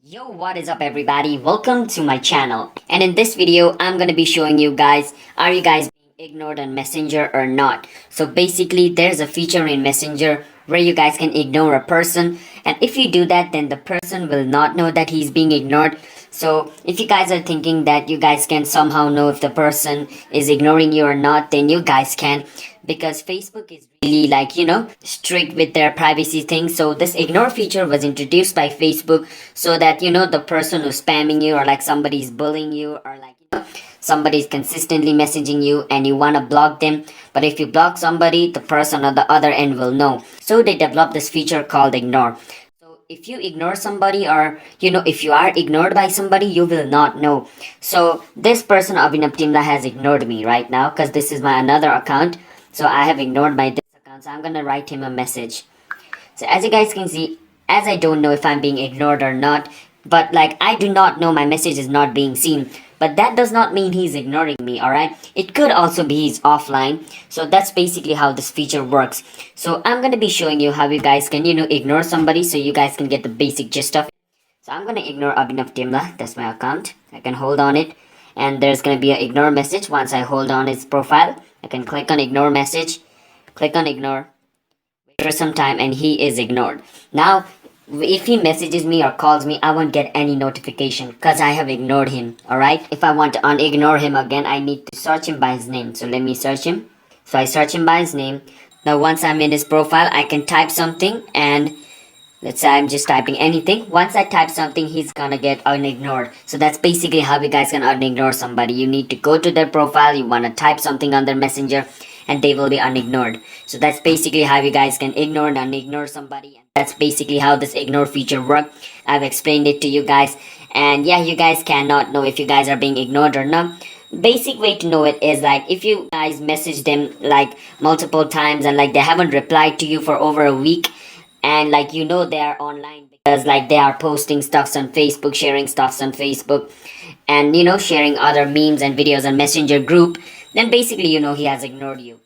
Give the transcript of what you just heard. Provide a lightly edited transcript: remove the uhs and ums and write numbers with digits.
Yo, what is up everybody? Welcome to my channel. And in this video, I'm gonna be showing you guys, are you guys being ignored on Messenger or not? So basically, there's a feature in Messenger where you guys can ignore a person. And if you do that, then the person will not know that he's being ignored. So if you guys are thinking that you guys can somehow know if the person is ignoring you or not, then you guys can, because Facebook is really strict with their privacy things. So this ignore feature was introduced by Facebook so that the person who's spamming you, or like somebody's bullying you, or somebody's consistently messaging you and you want to block them, but if you block somebody, the person on the other end will know. So they developed this feature called ignore. So if you ignore somebody, or if you are ignored by somebody, you will not know. So this person Abhinav Timla has ignored me right now because this is my another account. So I have ignored my this account, so I'm gonna write him a message. So as you guys can see, as I don't know if I'm being ignored or not, but like I do not know my message is not being seen, but that does not mean he's ignoring me. Alright, it could also be he's offline. So that's basically how this feature works. So I'm gonna be showing you how you guys can ignore somebody, so you guys can get the basic gist of it. So I'm gonna ignore Abhinav Timla. That's my account. I can hold on it, and there's gonna be an ignore message. Once I hold on his profile, I can click on ignore message, click on ignore, wait for some time, and he is ignored. Now, if he messages me or calls me, I won't get any notification because I have ignored him. Alright, if I want to unignore him again, I need to search him by his name. So let me search him. So I search him by his name. Now once I'm in his profile, I can type something, and let's say I'm just typing anything. Once I type something, he's gonna get unignored. So that's basically how you guys can unignore somebody. You need to go to their profile, you wanna type something on their messenger, and they will be unignored. So that's basically how you guys can ignore and unignore somebody. And that's basically how this ignore feature works. I've explained it to you guys. And yeah, you guys cannot know if you guys are being ignored or not. Basic way to know it is like if you guys message them like multiple times and like they haven't replied to you for over a week, and like they are online because like they are posting stuffs on Facebook, sharing stuffs on Facebook, and sharing other memes and videos on messenger group, then basically he has ignored you.